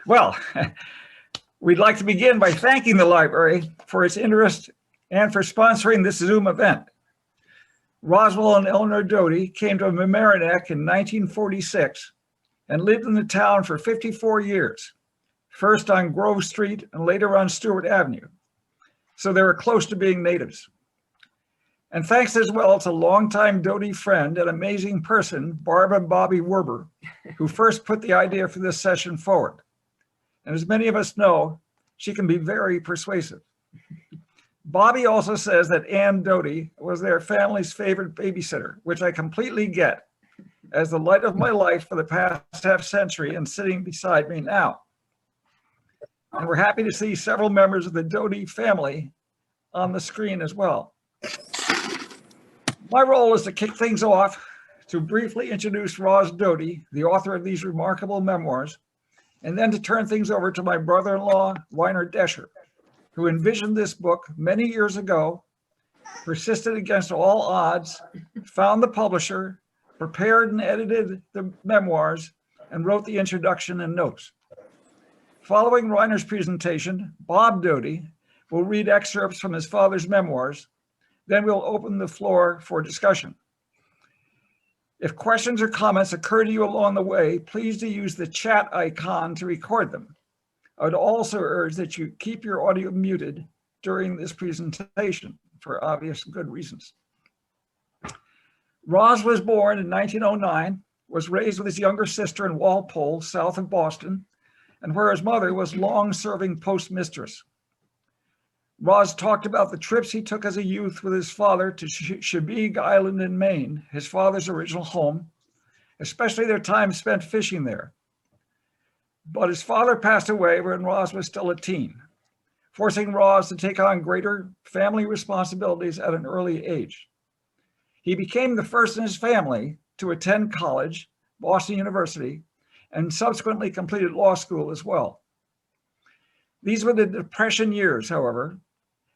Well, we'd like to begin by thanking the library for its interest and for sponsoring this Zoom event. Roswell and Eleanor Doughty came to Mamaroneck in 1946 and lived in the town for 54 years, first on Grove Street and later on Stewart Avenue. So they were close to being natives. And thanks as well to longtime Doughty friend and amazing person, Barb and Bobby Werber, who first put the idea for this session forward. And as many of us know, she can be very persuasive. Bobby also says that Ann Doughty was their family's favorite babysitter, which I completely get, as the light of my life for the past half century and sitting beside me now. And we're happy to see several members of the Doughty family on the screen as well. My role is to kick things off, to briefly introduce Roz Doughty, the author of these remarkable memoirs, and then to turn things over to my brother-in-law, Weiner Descher, who envisioned this book many years ago, persisted against all odds, found the publisher, prepared and edited the memoirs, and wrote the introduction and notes. Following Reiner's presentation, Bob Doughty will read excerpts from his father's memoirs. Then we'll open the floor for discussion. If questions or comments occur to you along the way, please do use the chat icon to record them. I would also urge that you keep your audio muted during this presentation for obvious good reasons. Roz was born in 1909, was raised with his younger sister in Walpole, south of Boston, and where his mother was long-serving postmistress. Roz talked about the trips he took as a youth with his father to Chebeague Island in Maine, his father's original home, especially their time spent fishing there. But his father passed away when Roz was still a teen, forcing Roz to take on greater family responsibilities at an early age. He became the first in his family to attend college, Boston University, and subsequently completed law school as well. These were the Depression years, however,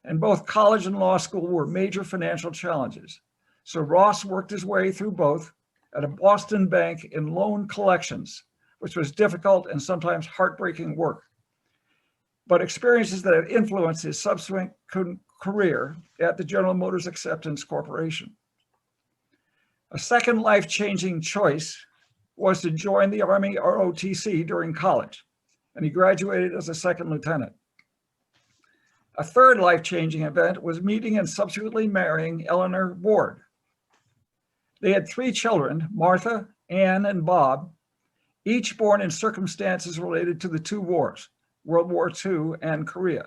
and both college and law school were major financial challenges. So Ross worked his way through both at a Boston bank in loan collections, which was difficult and sometimes heartbreaking work, but experiences that have influenced his subsequent career at the General Motors Acceptance Corporation. A second life-changing choice was to join the Army ROTC during college, and he graduated as a second lieutenant. A third life-changing event was meeting and subsequently marrying Eleanor Ward. They had 3 children, Martha, Anne, and Bob, each born in circumstances related to the 2 wars, World War II and Korea.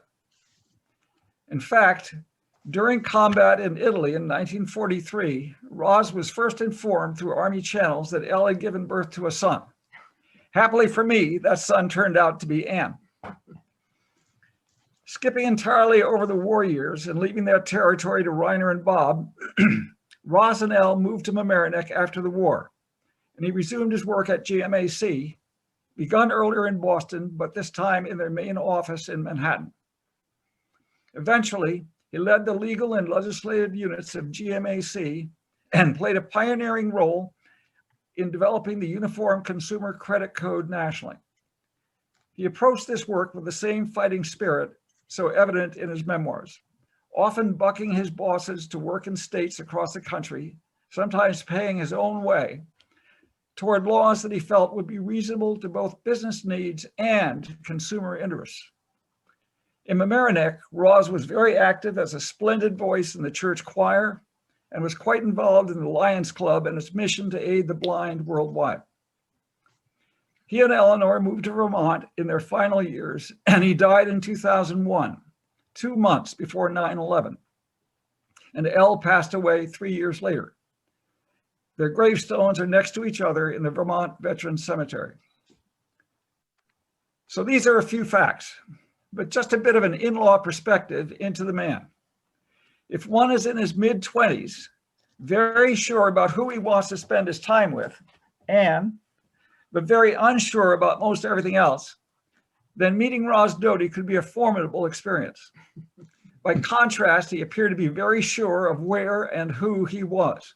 In fact, during combat in Italy in 1943, Roz was first informed through Army channels that Elle had given birth to a son. Happily for me, that son turned out to be Anne. Skipping entirely over the war years and leaving that territory to Reiner and Bob, Roz and Elle moved to Mamaroneck after the war, and he resumed his work at GMAC, begun earlier in Boston, but this time in their main office in Manhattan. Eventually, he led the legal and legislative units of GMAC and played a pioneering role in developing the Uniform Consumer Credit Code nationally. He approached this work with the same fighting spirit so evident in his memoirs, often bucking his bosses to work in states across the country, sometimes paying his own way, toward laws that he felt would be reasonable to both business needs and consumer interests. In Mamaroneck, Roz was very active as a splendid voice in the church choir and was quite involved in the Lions Club and its mission to aid the blind worldwide. He and Eleanor moved to Vermont in their final years, and he died in 2001, 2 months before 9/11. And Elle passed away 3 years later. Their gravestones are next to each other in the Vermont Veterans Cemetery. So these are a few facts, but just a bit of an in-law perspective into the man. If one is in his mid-20s, very sure about who he wants to spend his time with, but very unsure about most everything else, then meeting Roz Doughty could be a formidable experience. By contrast, he appeared to be very sure of where and who he was.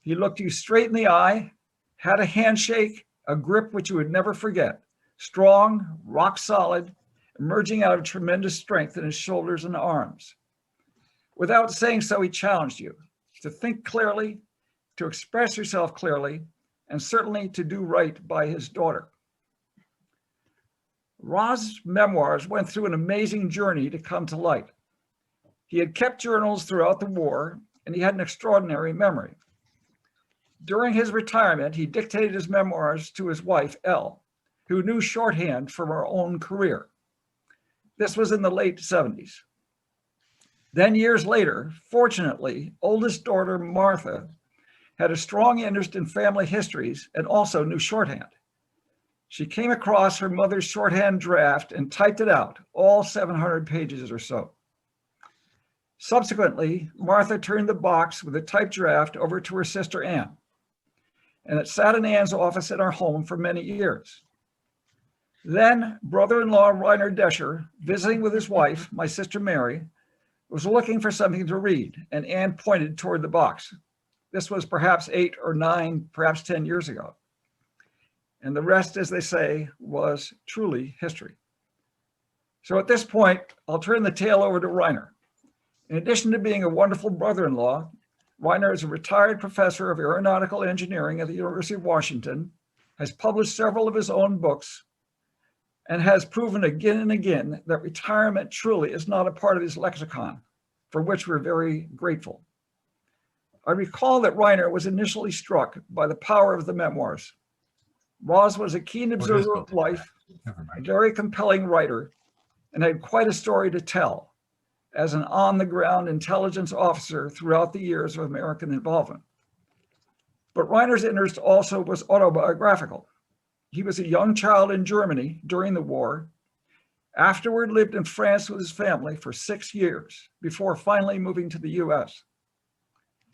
He looked you straight in the eye, had a handshake, a grip which you would never forget. strong, rock solid, emerging out of tremendous strength in his shoulders and arms. Without saying so, he challenged you to think clearly, to express yourself clearly, and certainly to do right by his daughter. Roz's memoirs went through an amazing journey to come to light. He had kept journals throughout the war, and he had an extraordinary memory. During his retirement, he dictated his memoirs to his wife, Elle, who knew shorthand from her own career. This was in the late 70s. Then years later, fortunately, oldest daughter Martha had a strong interest in family histories and also knew shorthand. She came across her mother's shorthand draft and typed it out, all 700 pages or so. Subsequently, Martha turned the box with the typed draft over to her sister Anne, and it sat in Anne's office in our home for many years. Then brother-in-law Reiner Descher, visiting with his wife, my sister Mary, was looking for something to read, and Anne pointed toward the box. This was perhaps 8 or 9, perhaps 10 years ago. And the rest, as they say, was truly history. So at this point, I'll turn the tale over to Reiner. In addition to being a wonderful brother-in-law, Reiner is a retired professor of aeronautical engineering at the University of Washington, has published several of his own books, and has proven again and again that retirement truly is not a part of his lexicon, for which we're very grateful. I recall that Reiner was initially struck by the power of the memoirs. Roz was a keen observer of life, a very compelling writer, and had quite a story to tell as an on-the-ground intelligence officer throughout the years of American involvement. But Reiner's interest also was autobiographical. He was a young child in Germany during the war, afterward lived in France with his family for 6 years before finally moving to the US.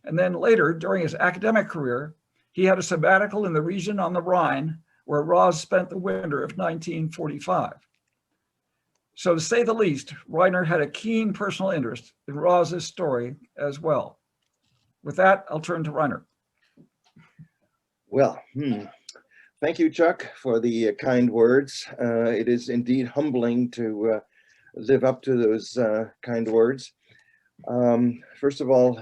And then later, during his academic career, he had a sabbatical in the region on the Rhine, where Roz spent the winter of 1945. So to say the least, Reiner had a keen personal interest in Roz's story as well. With that, I'll turn to Reiner. Well, thank you, Chuck, for the kind words. It is indeed humbling to live up to those kind words. First of all,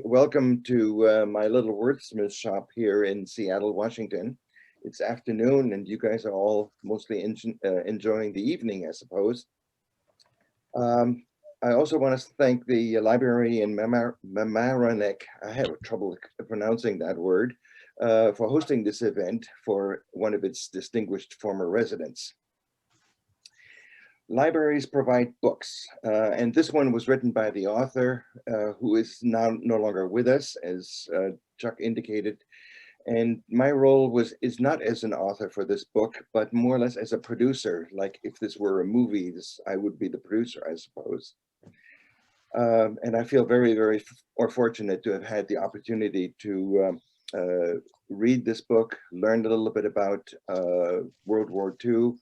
welcome to my little wordsmith shop here in Seattle, Washington. It's afternoon and you guys are all mostly enjoying the evening, I suppose. I also want to thank the library in Mamaroneck, I have trouble pronouncing that word, for hosting this event for one of its distinguished former residents. Libraries provide books, and this one was written by the author, who is now no longer with us, as Chuck indicated. And my role is not as an author for this book, but more or less as a producer. Like if this were a movie, I would be the producer, I suppose. And I feel very, very fortunate to have had the opportunity to read this book, learn a little bit about World War II,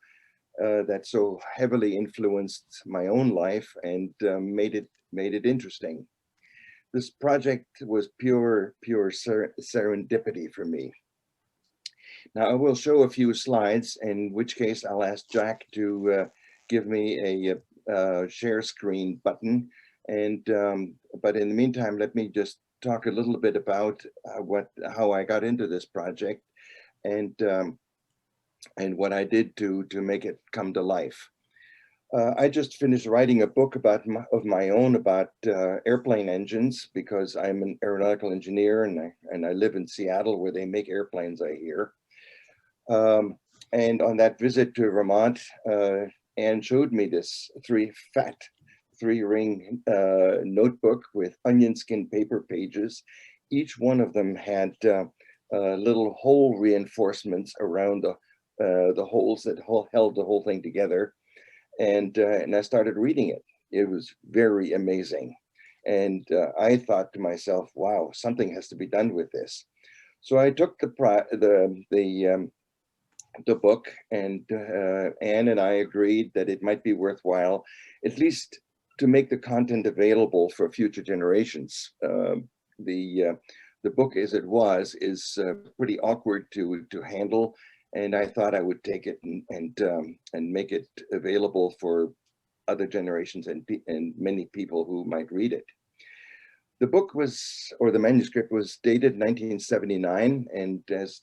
that so heavily influenced my own life and made it interesting. This project was pure serendipity for me. Now I will show a few slides, in which case I'll ask Jack to give me a share screen button. And but in the meantime, let me just talk a little bit about how I got into this project and what I did to make it come to life. I just finished writing a book of my own about airplane engines, because I'm an aeronautical engineer and I live in Seattle where they make airplanes, I hear. And on that visit to Vermont, Anne showed me this three-ring notebook with onion skin paper pages. Each one of them had little hole reinforcements around the holes that held the whole thing together. And I started reading it. It was very amazing. And I thought to myself, wow, something has to be done with this. So I took the book, and Anne and I agreed that it might be worthwhile, at least to make the content available for future generations. The book as it was is pretty awkward to handle. and I thought I would take it and make it available for other generations and many people who might read it. The book was, or the manuscript was dated 1979, and as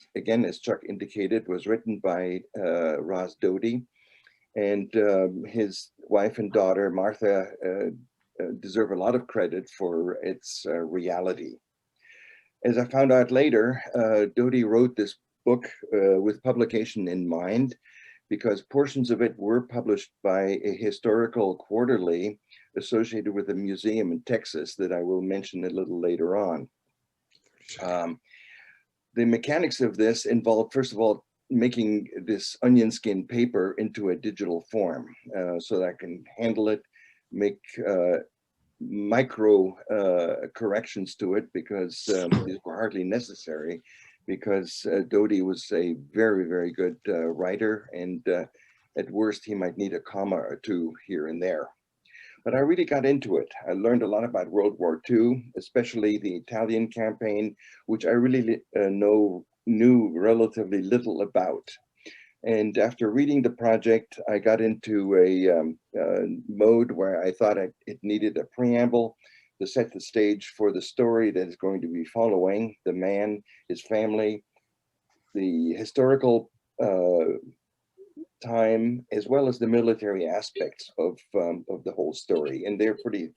Chuck indicated, was written by Ros Doughty, and his wife and daughter, Martha, deserve a lot of credit for its reality. As I found out later, Doughty wrote this book with publication in mind, because portions of it were published by a historical quarterly associated with a museum in Texas that I will mention a little later on. The mechanics of this involved, first of all, making this onion skin paper into a digital form so that I can handle it, make micro corrections to it, because these were hardly necessary, because Doughty was a very, very good writer, and at worst he might need a comma or two here and there. But I really got into it. I learned a lot about World War II, especially the Italian campaign, which I really knew relatively little about. And after reading the project, I got into a mode where I thought it needed a preamble to set the stage for the story that is going to be following: the man, his family, the historical time, as well as the military aspects of the whole story. And they're pretty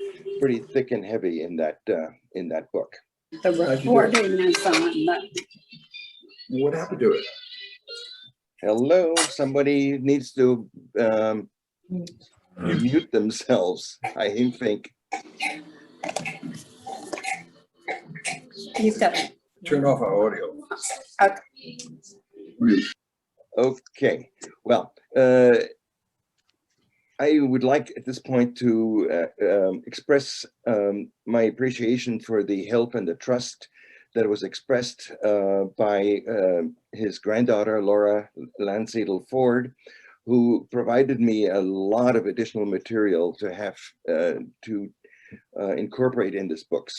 thick and heavy in that book. The recording is on, but What happened to it? Hello, somebody needs to mute themselves, I think. you've got, Turn off our audio. okay. Okay, well, I would like at this point to express my appreciation for the help and the trust that was expressed by his granddaughter, Laura Landseedel Ford, who provided me a lot of additional material to have to incorporate in this book.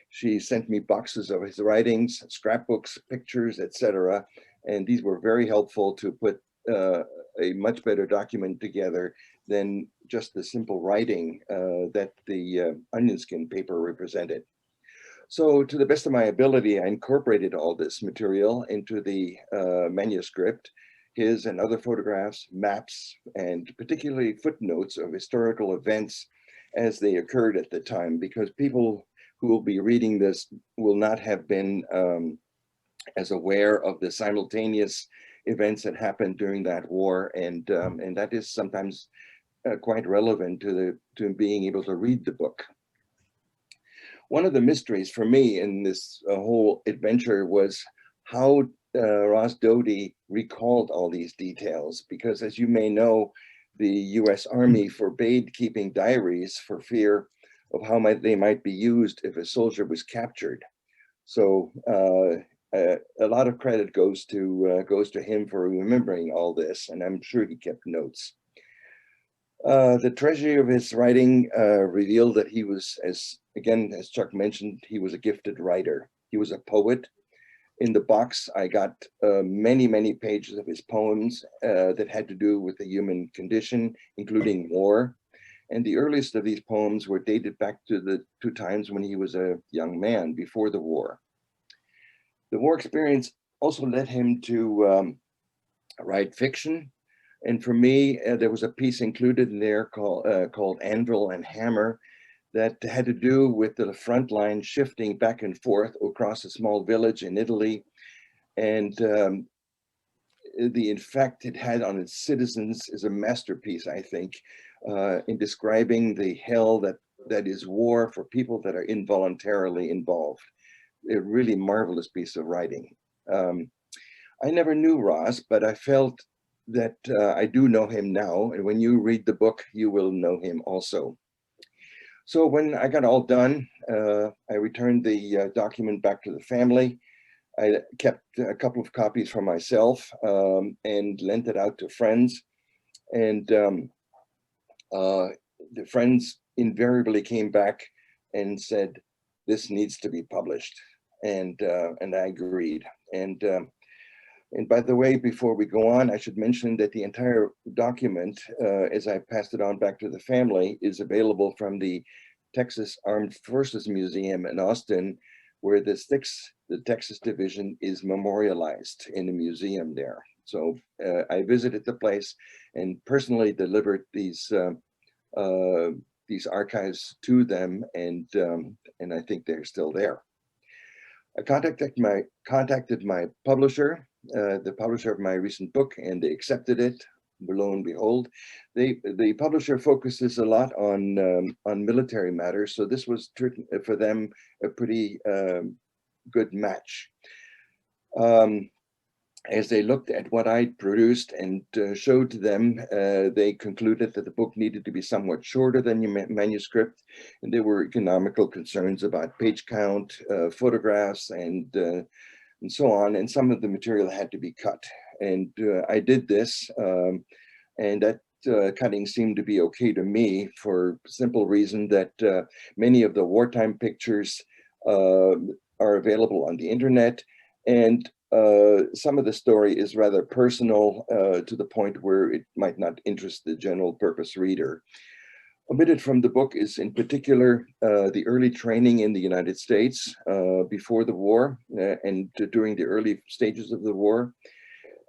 She sent me boxes of his writings, scrapbooks, pictures, etc. And these were very helpful to put a much better document together than just the simple writing that the onion skin paper represented. So to the best of my ability, I incorporated all this material into the manuscript, his and other photographs, maps, and particularly footnotes of historical events as they occurred at the time, because people who will be reading this will not have been as aware of the simultaneous events that happened during that war, and that is sometimes quite relevant to being able to read the book. One of the mysteries for me in this whole adventure was how Ros Doughty recalled all these details, because as you may know, the US Army forbade keeping diaries for fear of how they might be used if a soldier was captured. So a lot of credit goes to him for remembering all this, and I'm sure he kept notes. The treasury of his writing revealed that he was, as Chuck mentioned, he was a gifted writer. He was a poet. In the box, I got many pages of his poems that had to do with the human condition, including war. And the earliest of these poems were dated back to the two times when he was a young man before the war. The war experience also led him to write fiction. And for me, there was a piece included in there called Anvil and Hammer that had to do with the front line shifting back and forth across a small village in Italy. And the effect it had on its citizens is a masterpiece, I think, in describing the hell that is war for people that are involuntarily involved. A really marvelous piece of writing. I never knew Ros, but I felt that I do know him now, and when you read the book, you will know him also. So when I got all done, I returned the document back to the family. I kept a couple of copies for myself and lent it out to friends. And the friends invariably came back and said, "This needs to be published." And I agreed. And And by the way, before we go on, I should mention that the entire document, as I passed it on back to the family, is available from the Texas Armed Forces Museum in Austin, where the Texas Division is memorialized in the museum there. So I visited the place and personally delivered these archives to them, and I think they're still there. I contacted my publisher, the publisher of my recent book, and they accepted it. Lo and behold, the publisher focuses a lot on military matters, so this was for them a pretty good match. As they looked at what I produced and showed to them, they concluded that the book needed to be somewhat shorter than your manuscript, and there were economical concerns about page count, photographs, and so on, and some of the material had to be cut. And I did this, and that cutting seemed to be okay to me for simple reason that many of the wartime pictures are available on the internet, and some of the story is rather personal to the point where it might not interest the general purpose reader. Omitted from the book is in particular the early training in the United States before the war and during the early stages of the war.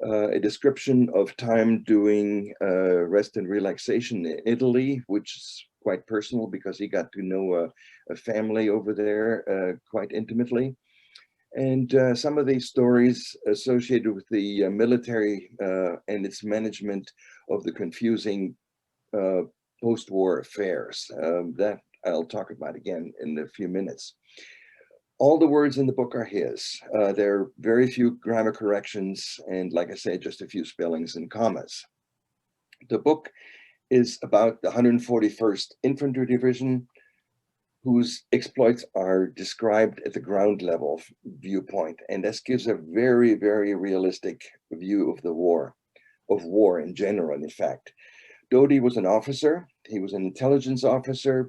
A description of time doing rest and relaxation in Italy, which is quite personal because he got to know a family over there quite intimately. And some of these stories associated with the military and its management of the confusing post-war affairs. That I'll talk about again in a few minutes. All the words in the book are his. There are very few grammar corrections, and like I said, just a few spellings and commas. The book is about the 141st Infantry Division, whose exploits are described at the ground level viewpoint. And this gives a very, very realistic view of the war in general, in fact. Doughty was an officer. He was an intelligence officer,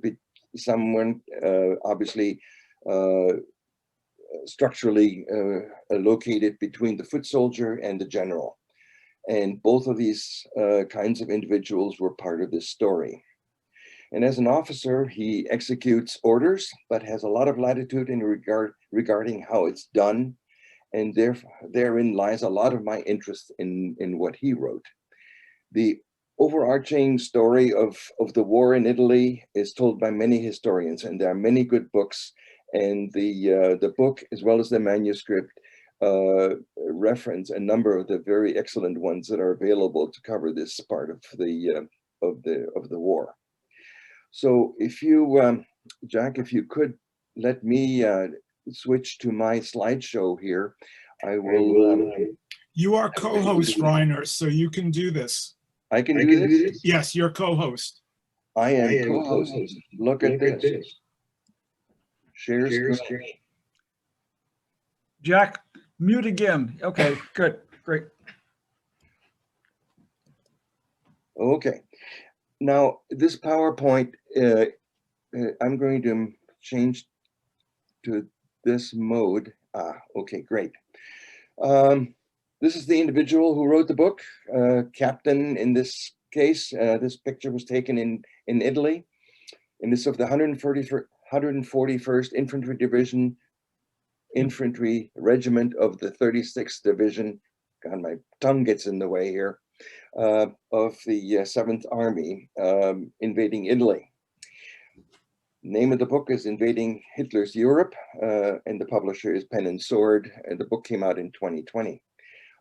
someone obviously structurally located between the foot soldier and the general. And both of these kinds of individuals were part of this story. And as an officer, he executes orders, but has a lot of latitude in regarding how it's done. And therein lies a lot of my interest in what he wrote. The overarching story of the war in Italy is told by many historians, and there are many good books. And the book, as well as the manuscript, reference a number of the very excellent ones that are available to cover this part of the war. So if you, Jack, if you could let me switch to my slideshow here, I will. You are co-host, Reiner, so you can do this. I can do this? Yes, you're co-host. I am co-host. Look at this. Share screen. Jack, mute again. Okay, good, great. Okay. Now, this PowerPoint, I'm going to change to this mode. Okay, great. This is the individual who wrote the book, captain in this case. This picture was taken in Italy, and this of the 141st Infantry Division, Infantry Regiment of the 36th Division. God, my tongue gets in the way here. Of the 7th Army invading Italy. Name of the book is Invading Hitler's Europe, and the publisher is Pen and Sword, and the book came out in 2020.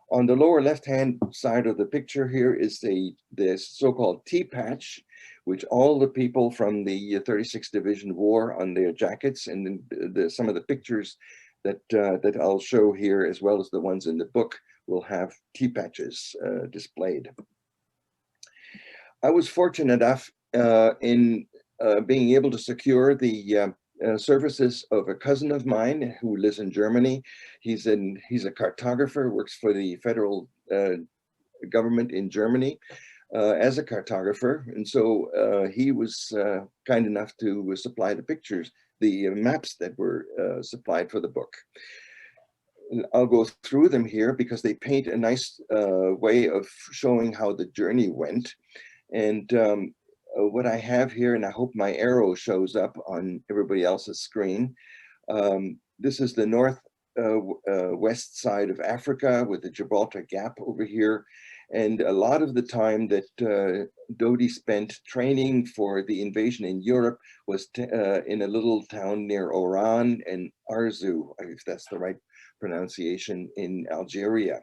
On the lower left-hand side of the picture here is the so-called T-patch, which all the people from the 36th Division wore on their jackets, and some of the pictures that I'll show here, as well as the ones in the book, will have T-patches displayed. I was fortunate enough in being able to secure the services of a cousin of mine who lives in Germany. He's a cartographer, works for the federal government in Germany as a cartographer. And so he was kind enough to supply the pictures, the maps that were supplied for the book. I'll go through them here because they paint a nice way of showing how the journey went. And what I have here, and I hope my arrow shows up on everybody else's screen. This is the north west side of Africa with the Gibraltar Gap over here. And a lot of the time that Doughty spent training for the invasion in Europe was in a little town near Oran and Arzu, if that's the right pronunciation, in Algeria.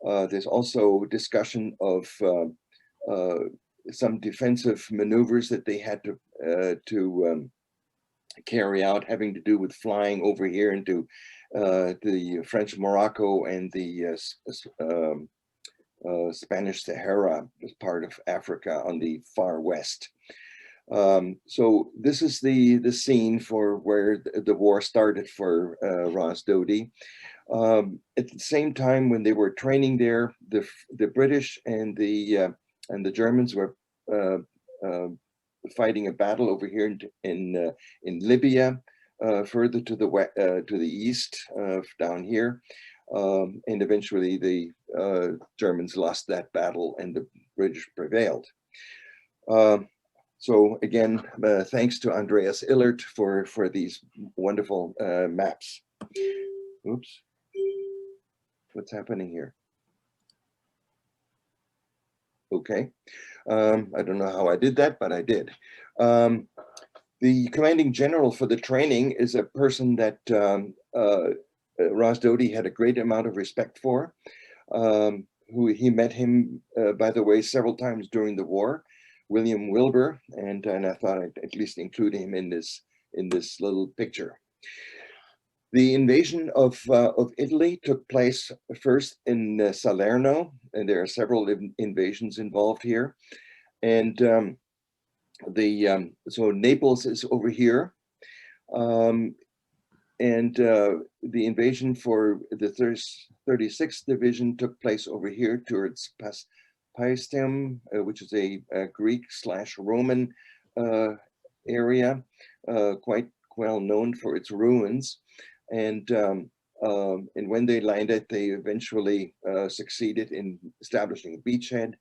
There's also discussion of some defensive maneuvers that they had to carry out, having to do with flying over here into the French Morocco and the Spanish Sahara as part of Africa on the far west. So this is the scene for where the war started for Ros Doughty. At the same time, when they were training there, the British and the Germans were fighting a battle over here in Libya, further to the east, down here, and eventually the Germans lost that battle and the British prevailed. So again, thanks to Andreas Illert for these wonderful maps. Oops, what's happening here? Okay, I don't know how I did that, but I did. The commanding general for the training is a person that Ros Doughty had a great amount of respect for. Who he met him, by the way, several times during the war, William Wilbur, and I thought I'd at least include him in this little picture. The invasion of Italy took place first in Salerno, and there are several invasions involved here. And so Naples is over here. And the invasion for the 36th Division took place over here towards Paestum, which is a Greek/Roman area, quite well known for its ruins. And when they landed, they eventually succeeded in establishing a beachhead.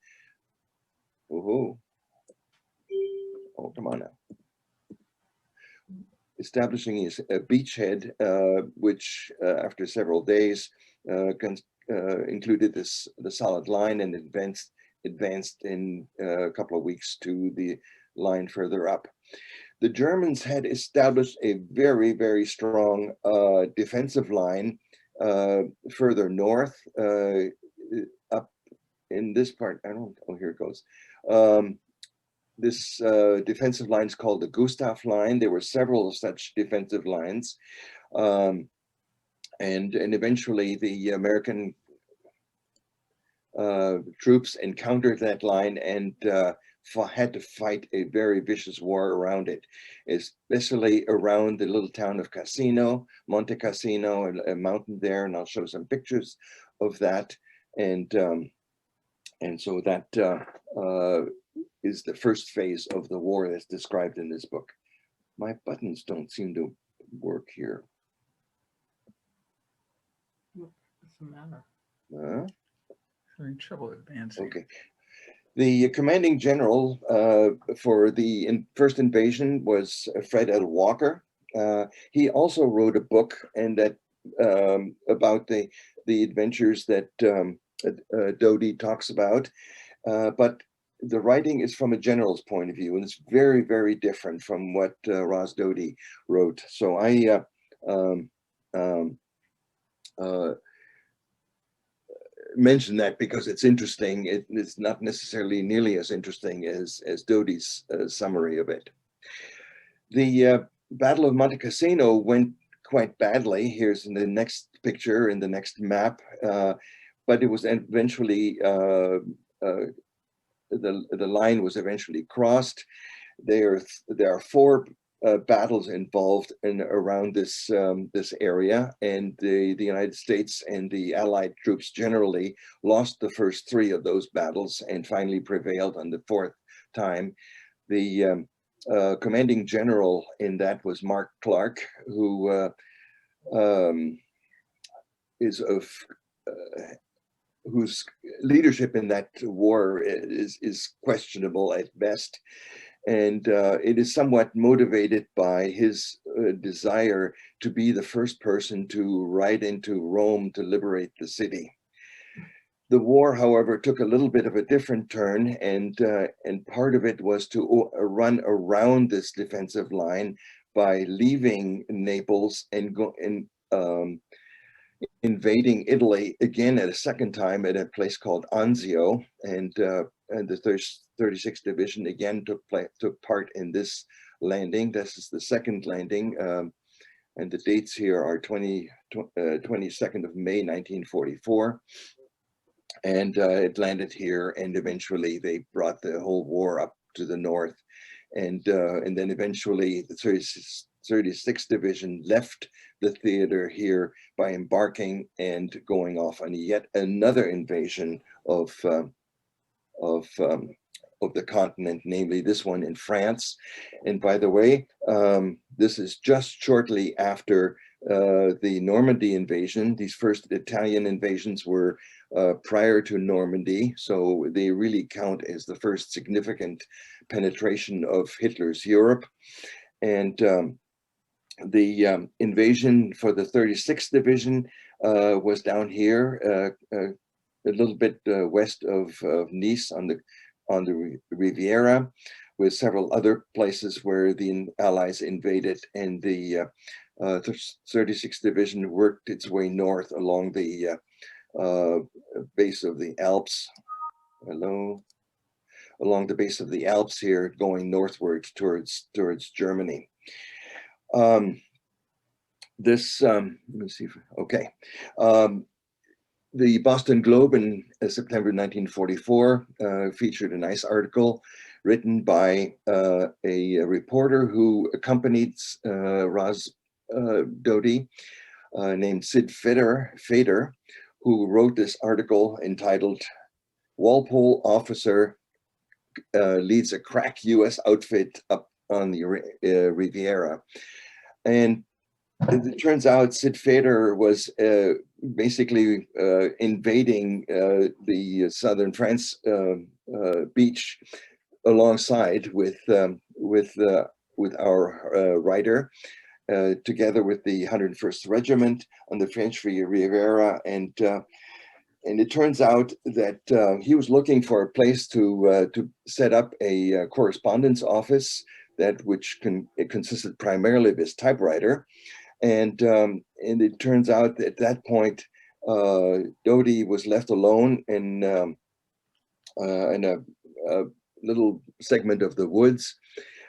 Oh, come on now. Establishing a beachhead, which after several days included the solid line and advanced in a couple of weeks to the line further up. The Germans had established a very, very strong defensive line further north, up in this part. Here it goes. This defensive line is called the Gustav Line. There were several such defensive lines. And eventually the American troops encountered that line and had to fight a very vicious war around it, especially around the little town of Cassino, Monte Cassino, a mountain there, and I'll show some pictures of that. And so that is the first phase of the war that's described in this book. My buttons don't seem to work here. What's the matter? Having trouble advancing. Okay. The commanding general for the first invasion was Fred L. Walker. He also wrote a book and that about the adventures that Doughty talks about, but the writing is from a general's point of view, and it's very, very different from what Ros Doughty wrote. So I mention that because it's interesting. It's not necessarily nearly as interesting as Doughty's summary of it. The Battle of Monte Cassino went quite badly. Here's in the next picture in the next map, but it was eventually the line was eventually crossed. There are 4 battles involved in around this area, and the United States and the Allied troops generally lost the first 3 of those battles and finally prevailed on the 4th time. The commanding general in that was Mark Clark, who is of whose leadership in that war is questionable at best. And it is somewhat motivated by his desire to be the first person to ride into Rome to liberate the city. The war, however, took a little bit of a different turn, and part of it was to run around this defensive line by leaving Naples and invading Italy again at a second time at a place called Anzio, and the 36th Division again took part in this landing. This is the second landing, and the dates here are 22nd of May 1944. And it landed here, and eventually they brought the whole war up to the north, and then eventually the 36th Division left the theater here by embarking and going off on yet another invasion of the continent, namely this one in France. And by the way, this is just shortly after the Normandy invasion. These first Italian invasions were prior to Normandy, so they really count as the first significant penetration of Hitler's Europe. And the invasion for the 36th Division was down here, a little bit west of Nice on the Riviera, with several other places where the Allies invaded, and the 36th Division worked its way north along the base of the Alps. Along the base of the Alps here, going northward towards Germany. Let me see. Okay. The Boston Globe in September 1944 featured a nice article written by a reporter who accompanied Roswell Doughty, named Sid Fader, who wrote this article entitled "Walpole Officer Leads a Crack U.S. Outfit Up on the Riviera." And it turns out Sid Fader was basically invading the southern France beach alongside with our writer, together with the 101st Regiment on the French Riviera, and it turns out that he was looking for a place to set up a correspondence office which consisted primarily of his typewriter. And it turns out that at that point, Doughty was left alone in a little segment of the woods,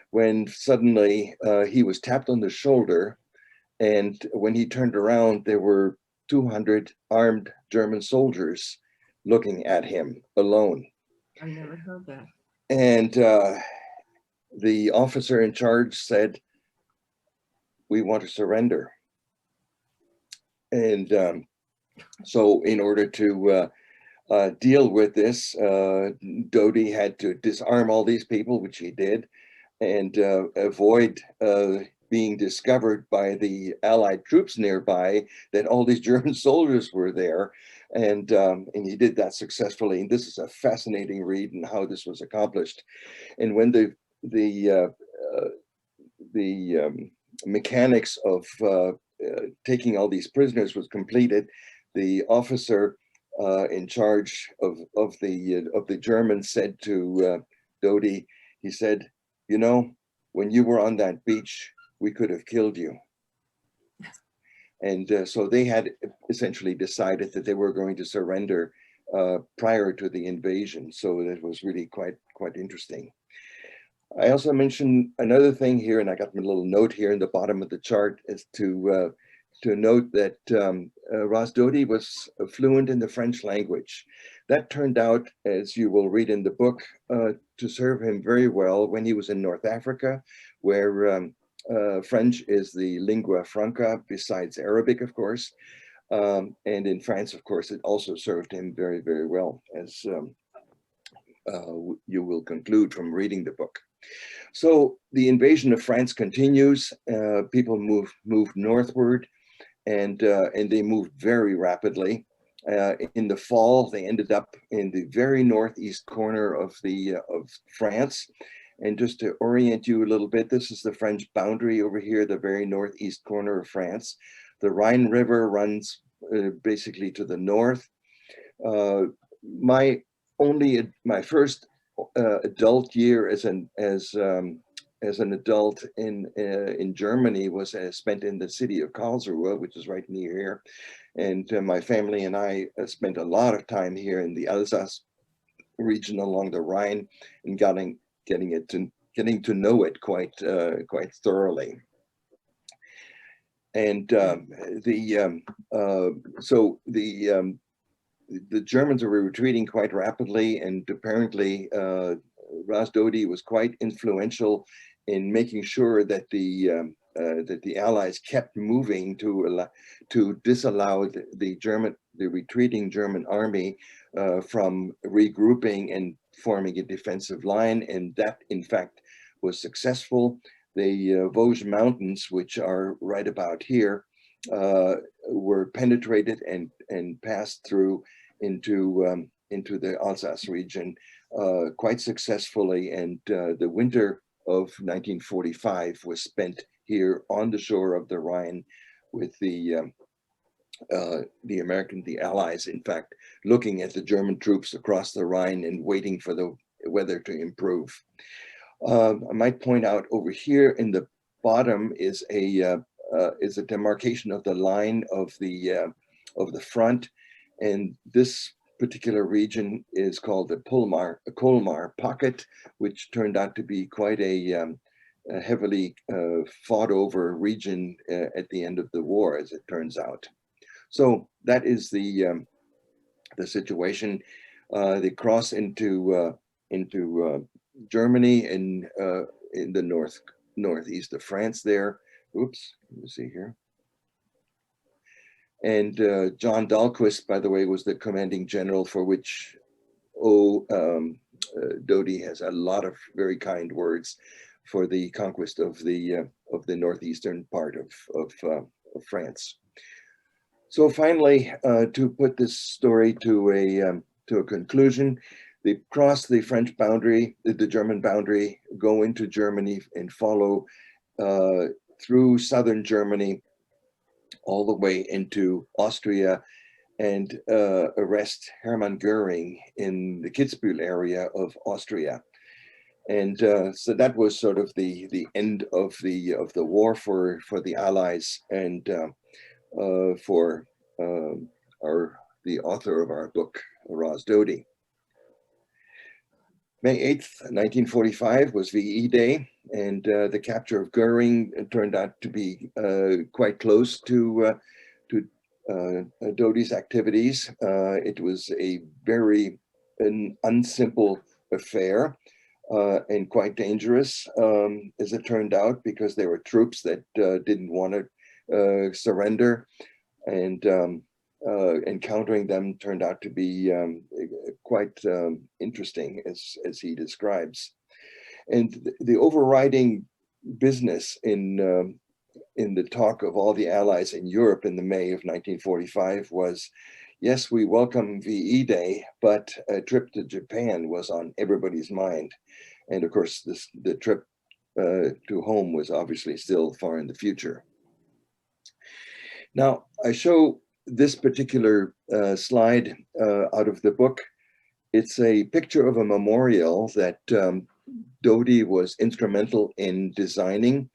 when suddenly he was tapped on the shoulder. And when he turned around, there were 200 armed German soldiers looking at him alone. I never heard that. And the officer in charge said, "We want to surrender." And so in order to deal with this, Doughty had to disarm all these people, which he did, and avoid being discovered by the Allied troops nearby that all these German soldiers were there. And he did that successfully. And this is a fascinating read in how this was accomplished. And when the mechanics of taking all these prisoners was completed, the officer in charge of the Germans said to Doughty, he said, "You know, when you were on that beach, we could have killed you." And so they had essentially decided that they were going to surrender prior to the invasion. So that was really quite interesting. I also mentioned another thing here, and I got my little note here in the bottom of the chart, is to note that Roswell Doughty was fluent in the French language. That turned out, as you will read in the book, to serve him very well when he was in North Africa, where French is the lingua franca, besides Arabic, of course. And in France, of course, it also served him very, very well, as you will conclude from reading the book. So the invasion of France continues. People move northward, and they moved very rapidly. In the fall, they ended up in the very northeast corner of France. And just to orient you a little bit, this is the French boundary over here, the very northeast corner of France. The Rhine River runs basically to the north. My first adult year as an adult in Germany was spent in the city of Karlsruhe, which is right near here. And my family and I spent a lot of time here in the Alsace region along the Rhine, and getting to know it quite thoroughly. And so the Germans were retreating quite rapidly, and apparently Ros Doughty was quite influential in making sure that the Allies kept moving to disallow the retreating German army from regrouping and forming a defensive line, and that in fact was successful. The Vosges Mountains, which are right about here, were penetrated and passed through into the Alsace region quite successfully, and the winter of 1945 was spent here on the shore of the Rhine with the Allies, in fact, looking at the German troops across the Rhine and waiting for the weather to improve. I might point out over here in the bottom is a demarcation of the line of the front, and this particular region is called the Colmar Pocket, which turned out to be quite a heavily fought over region at the end of the war, as it turns out. So that is the situation. They cross into Germany in the northeast of France there. Oops, let me see here. And John Dalquist, by the way, was the commanding general, for which Doughty has a lot of very kind words for the conquest of the northeastern part of France. So finally, to put this story to a conclusion, they cross the French boundary, the German boundary, go into Germany and follow through southern Germany all the way into Austria, and arrest Hermann Goering in the Kitzbühel area of Austria. And so that was sort of the end of the war for the Allies, and for the author of our book, Ros Doughty. May 8th, 1945 was VE Day, and the capture of Goering turned out to be quite close to Doughty's activities. It was a very unsimple affair and quite dangerous, as it turned out, because there were troops that didn't want to surrender, and encountering them turned out to be quite interesting, as he describes. And the overriding business in the talk of all the Allies in Europe in the May of 1945 was, yes, we welcome VE Day, but a trip to Japan was on everybody's mind. And of course, the trip to home was obviously still far in the future. Now, I show this particular slide out of the book. It's a picture of a memorial that Doughty was instrumental in designing.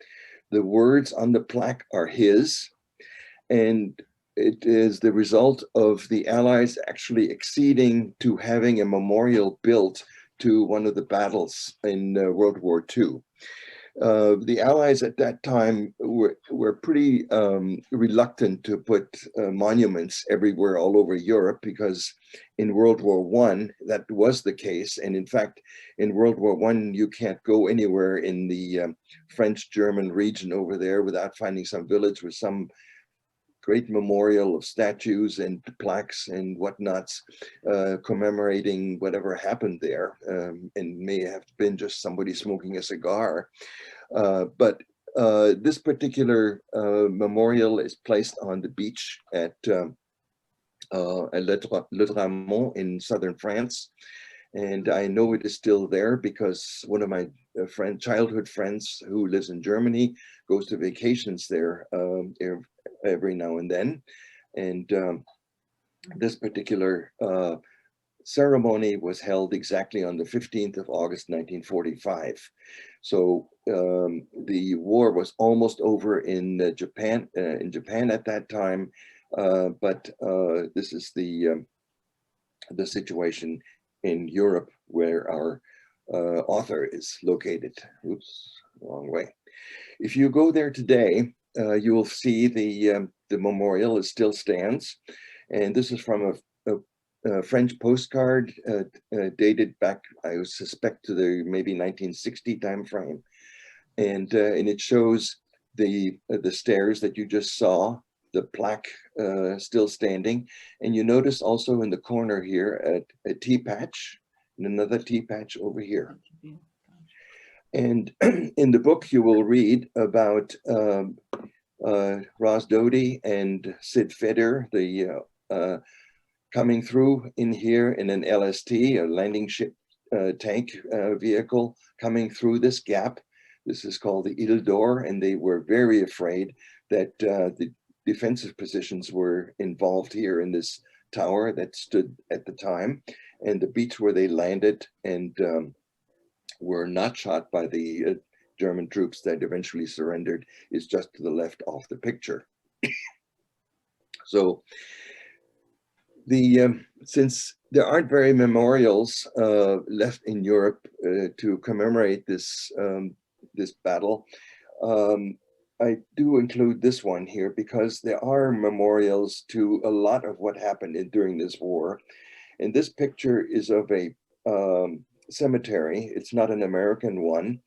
The words on the plaque are his, and it is the result of the Allies actually acceding to having a memorial built to one of the battles in World War II. The Allies at that time were pretty reluctant to put monuments everywhere all over Europe, because in World War I, that was the case. And in fact, in World War I, you can't go anywhere in the French-German region over there without finding some village with some great memorial of statues and plaques and whatnots commemorating whatever happened there, and may have been just somebody smoking a cigar. But this particular memorial is placed on the beach at Le Tramont in southern France. And I know it is still there because one of my childhood friends who lives in Germany goes to vacations there every now and then. And this particular ceremony was held exactly on the 15th of August, 1945. So the war was almost over in Japan at that time, but this is the situation in Europe where our author is located. Oops, wrong way. If you go there today, you will see the memorial. It still stands, and this is from a French postcard dated back, I would suspect, to the maybe 1960 time frame, and it shows the stairs that you just saw, the plaque still standing, and you notice also in the corner here a tea patch and another tea patch over here. And in the book you will read about Roswell Doughty and Sid Fader, the coming through in here in an LST, a landing ship tank vehicle, coming through this gap. This is called the Ile d'Or, and they were very afraid that the defensive positions were involved here in this tower that stood at the time, and the beach where they landed and were not shot by the German troops that eventually surrendered is just to the left off the picture. So since there aren't very memorials left in Europe to commemorate this this battle, I do include this one here because there are memorials to a lot of what happened during this war. And this picture is of a cemetery. It's not an American one,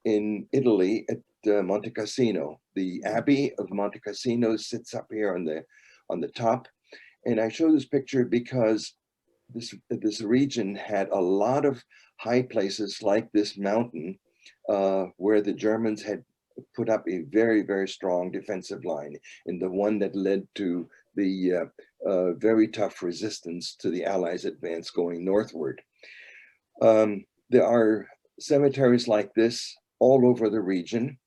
in Italy at Monte Cassino. The Abbey of Monte Cassino sits up here on the top. And I show this picture because this region had a lot of high places like this mountain where the Germans had put up a very, very strong defensive line, and the one that led to the very tough resistance to the Allies' advance going northward. There are cemeteries like this all over the region.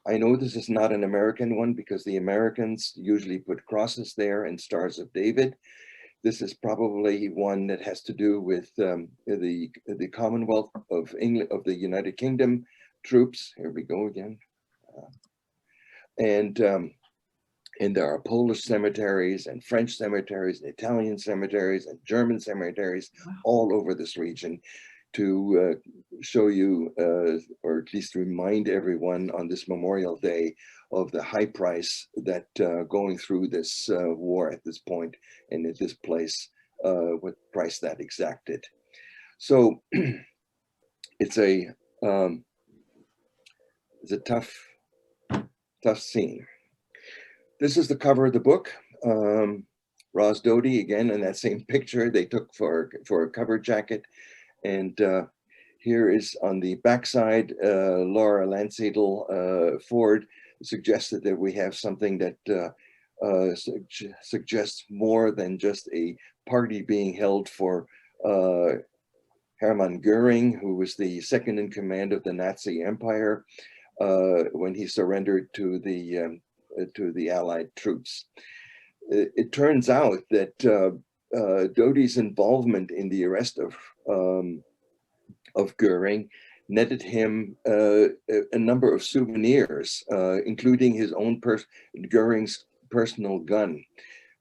I know this is not an American one because the Americans usually put crosses there and stars of David. This is probably one that has to do with the Commonwealth of England, of the United Kingdom troops. Here we go again. And there are Polish cemeteries and French cemeteries and Italian cemeteries and German cemeteries all over this region to show you, or at least remind everyone on this Memorial Day of the high price that going through this war at this point and at this place, what price that exacted. So it's a tough scene. This is the cover of the book. Roswell Doughty, again, in that same picture they took for a cover jacket. And here is on the backside, Laura Lansadel Ford suggested that we have something that suggests more than just a party being held for Hermann Goering, who was the second in command of the Nazi Empire when he surrendered to the Allied troops. It turns out that Doughty's involvement in the arrest of Goering netted him a number of souvenirs, including his own Goering's personal gun,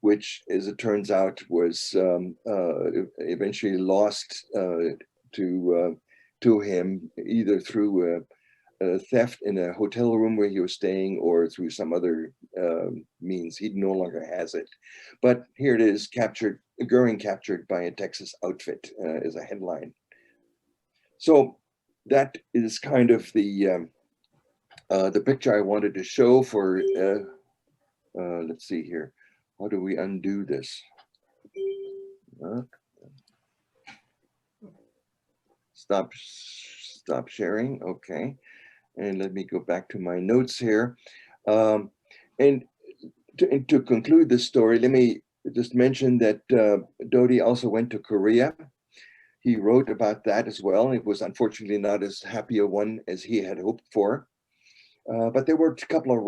which, as it turns out, was eventually lost to him either through theft in a hotel room where he was staying or through some other means. He no longer has it. But here it is, captured, Goering captured by a Texas outfit as a headline. So that is kind of the picture I wanted to show for, let's see here. How do we undo this? Stop sharing, okay. And let me go back to my notes here. And to conclude this story, let me just mention that Doughty also went to Korea. He wrote about that as well. It was unfortunately not as happy a one as he had hoped for. But there were a couple of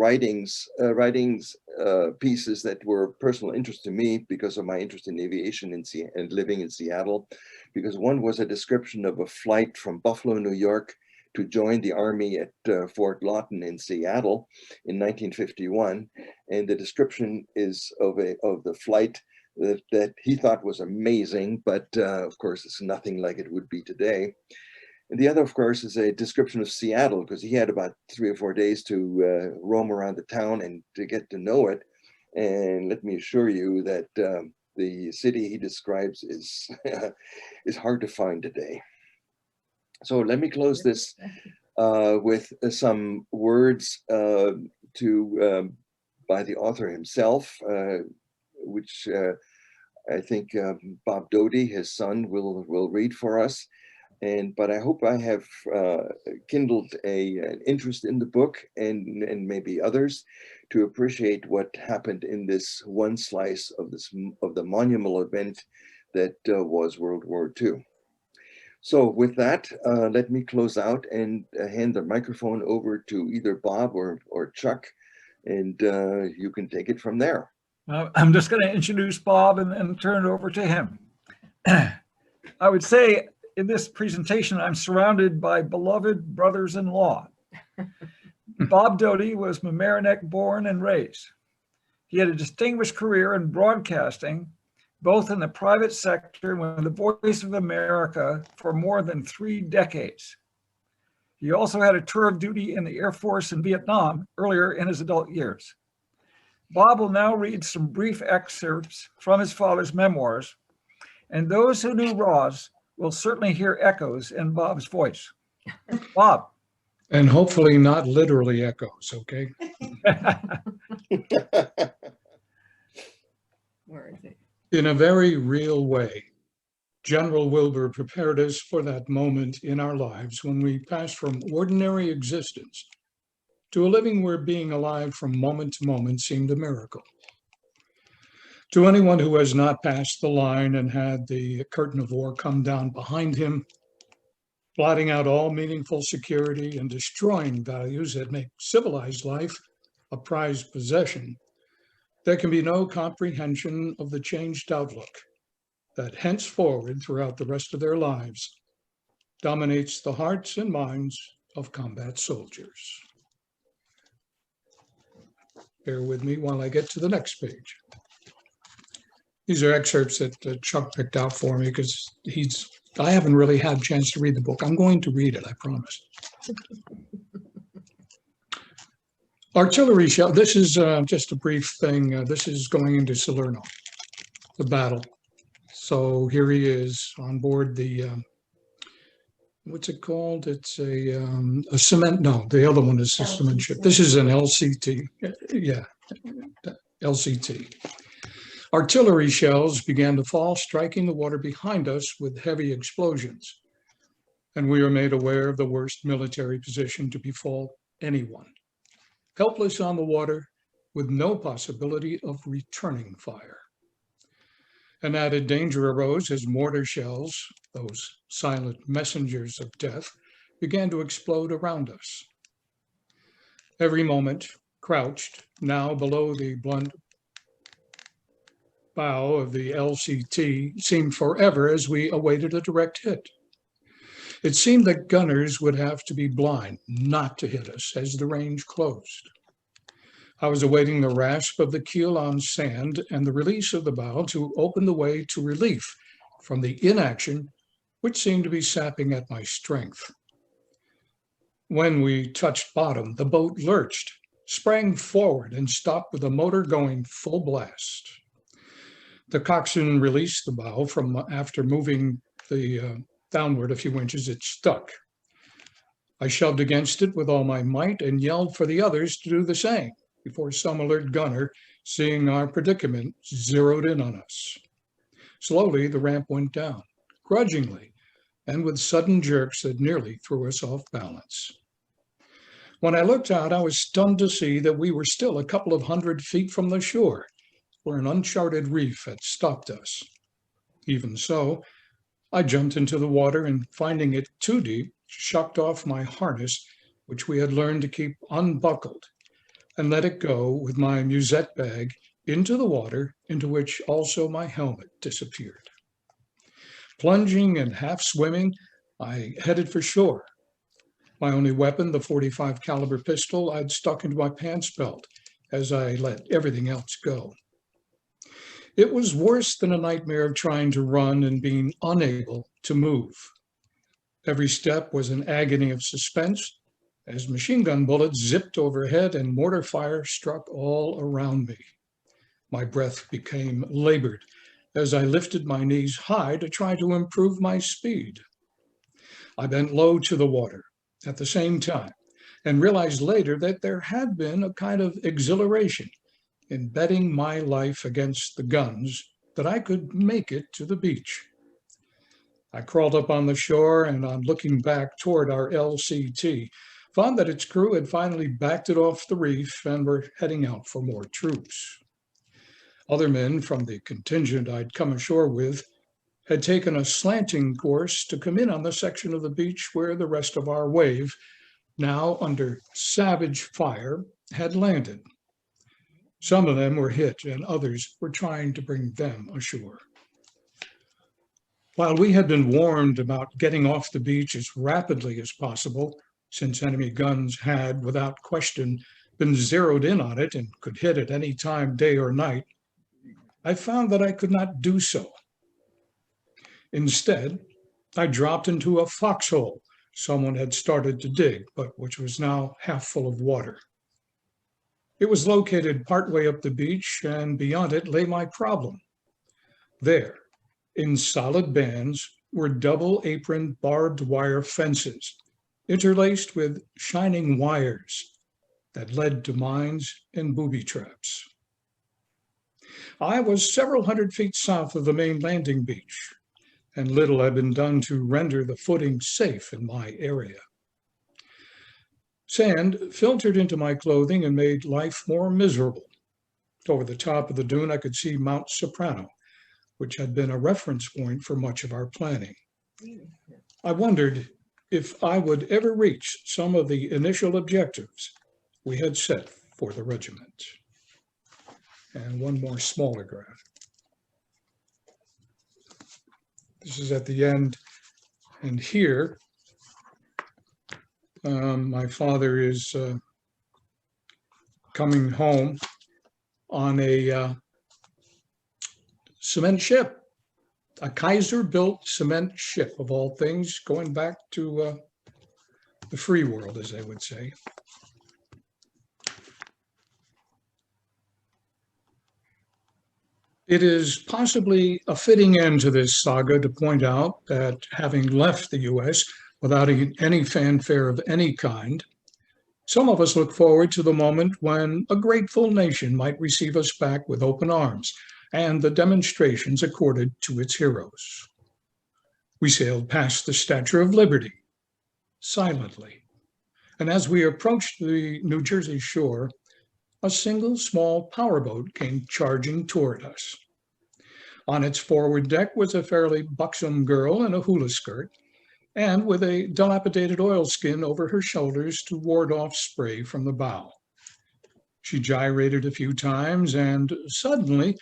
pieces that were of personal interest to me because of my interest in aviation and living in Seattle. Because one was a description of a flight from Buffalo, New York, to join the Army at Fort Lawton in Seattle in 1951. And the description is of the flight that he thought was amazing, but of course, it's nothing like it would be today. And the other, of course, is a description of Seattle, because he had about 3 or 4 days to roam around the town and to get to know it. And let me assure you that the city he describes is, is hard to find today. So let me close this with some words by the author himself, which I think Bob Doughty, his son, will read for us. But I hope I have kindled an interest in the book and maybe others to appreciate what happened in this one slice of the monumental event that was World War II. So with that, let me close out and hand the microphone over to either Bob or Chuck, and you can take it from there. I'm just going to introduce Bob and turn it over to him. I would say in this presentation, I'm surrounded by beloved brothers-in-law. Bob Doughty was Mamaroneck born and raised. He had a distinguished career in broadcasting, both in the private sector and with the Voice of America for more than 3 decades. He also had a tour of duty in the Air Force in Vietnam earlier in his adult years. Bob will now read some brief excerpts from his father's memoirs, and those who knew Roz will certainly hear echoes in Bob's voice. Bob. And hopefully not literally echoes, okay? Where is it? In a very real way, General Wilbur prepared us for that moment in our lives when we passed from ordinary existence to a living where being alive from moment to moment seemed a miracle. To anyone who has not passed the line and had the curtain of war come down behind him, blotting out all meaningful security and destroying values that make civilized life a prized possession, there can be no comprehension of the changed outlook that henceforward throughout the rest of their lives dominates the hearts and minds of combat soldiers. Bear with me while I get to the next page. These are excerpts that Chuck picked out for me because I haven't really had a chance to read the book. I'm going to read it, I promise. Artillery shell, this is just a brief thing. This is going into Salerno, the battle. So here he is on board the, what's it called? It's a cement, no, the other one is a cement ship. This is an LCT, yeah, LCT. Artillery shells began to fall, striking the water behind us with heavy explosions. And we were made aware of the worst military position to befall anyone. Helpless on the water with no possibility of returning fire. An added danger arose as mortar shells, those silent messengers of death, began to explode around us. Every moment, crouched, now below the blunt bow of the LCT, seemed forever as we awaited a direct hit. It seemed that gunners would have to be blind not to hit us as the range closed. I was awaiting the rasp of the keel on sand and the release of the bow to open the way to relief from the inaction which seemed to be sapping at my strength. When we touched bottom, the boat lurched, sprang forward, and stopped with the motor going full blast. The coxswain released the bow from after moving the downward a few inches, it stuck. I shoved against it with all my might and yelled for the others to do the same before some alert gunner, seeing our predicament, zeroed in on us. Slowly, the ramp went down, grudgingly, and with sudden jerks that nearly threw us off balance. When I looked out, I was stunned to see that we were still a couple of 100 feet from the shore, where an uncharted reef had stopped us. Even so, I jumped into the water and, finding it too deep, shucked off my harness, which we had learned to keep unbuckled, and let it go with my musette bag into the water, into which also my helmet disappeared. Plunging and half swimming, I headed for shore. My only weapon, the .45 caliber pistol, I'd stuck into my pants belt as I let everything else go. It was worse than a nightmare of trying to run and being unable to move. Every step was an agony of suspense as machine gun bullets zipped overhead and mortar fire struck all around me. My breath became labored as I lifted my knees high to try to improve my speed. I bent low to the water at the same time and realized later that there had been a kind of exhilaration in betting my life against the guns that I could make it to the beach. I crawled up on the shore and, on looking back toward our LCT, found that its crew had finally backed it off the reef and were heading out for more troops. Other men from the contingent I'd come ashore with had taken a slanting course to come in on the section of the beach where the rest of our wave, now under savage fire, had landed. Some of them were hit and others were trying to bring them ashore. While we had been warned about getting off the beach as rapidly as possible, since enemy guns had, without question, been zeroed in on it and could hit at any time, day or night, I found that I could not do so. Instead, I dropped into a foxhole someone had started to dig, but which was now half full of water. It was located partway up the beach, and beyond it lay my problem. There, in solid bands, were double-aproned barbed wire fences, interlaced with shining wires that led to mines and booby traps. I was several 100 feet south of the main landing beach, and little had been done to render the footing safe in my area. Sand filtered into my clothing and made life more miserable. Over the top of the dune, I could see Mount Soprano, which had been a reference point for much of our planning. I wondered if I would ever reach some of the initial objectives we had set for the regiment. And one more smaller graph. This is at the end, and here, my father is coming home on a cement ship, a Kaiser-built cement ship, of all things, going back to the free world, as they would say. It is possibly a fitting end to this saga to point out that, having left the U.S. without any fanfare of any kind, some of us look forward to the moment when a grateful nation might receive us back with open arms and the demonstrations accorded to its heroes. We sailed past the Statue of Liberty, silently, and as we approached the New Jersey shore, a single small powerboat came charging toward us. On its forward deck was a fairly buxom girl in a hula skirt, and with a dilapidated oilskin over her shoulders to ward off spray from the bow. She gyrated a few times, and suddenly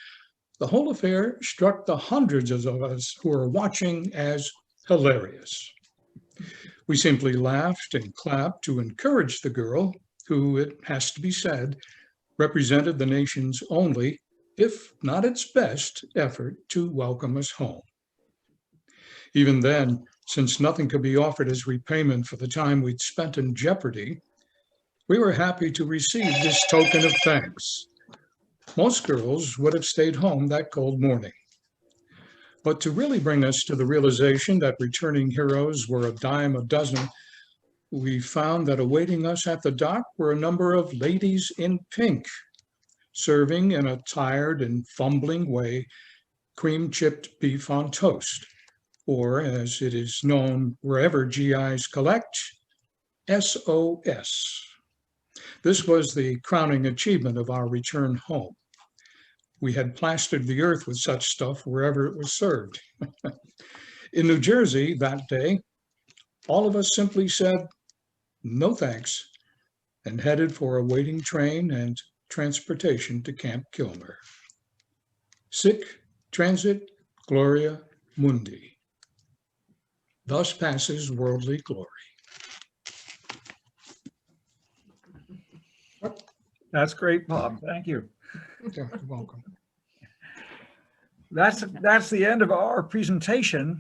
the whole affair struck the hundreds of us who were watching as hilarious. We simply laughed and clapped to encourage the girl, who, it has to be said, represented the nation's only, if not its best, effort to welcome us home. Even then, since nothing could be offered as repayment for the time we'd spent in jeopardy, we were happy to receive this token of thanks. Most girls would have stayed home that cold morning. But to really bring us to the realization that returning heroes were a dime a dozen, we found that awaiting us at the dock were a number of ladies in pink, serving in a tired and fumbling way cream-chipped beef on toast, or as it is known wherever GIs collect, SOS. This was the crowning achievement of our return home. We had plastered the earth with such stuff wherever it was served. In New Jersey that day, all of us simply said, no thanks, and headed for a waiting train and transportation to Camp Kilmer. Sic transit gloria mundi. Thus passes worldly glory. That's great, Bob. Thank you. You're welcome. That's the end of our presentation.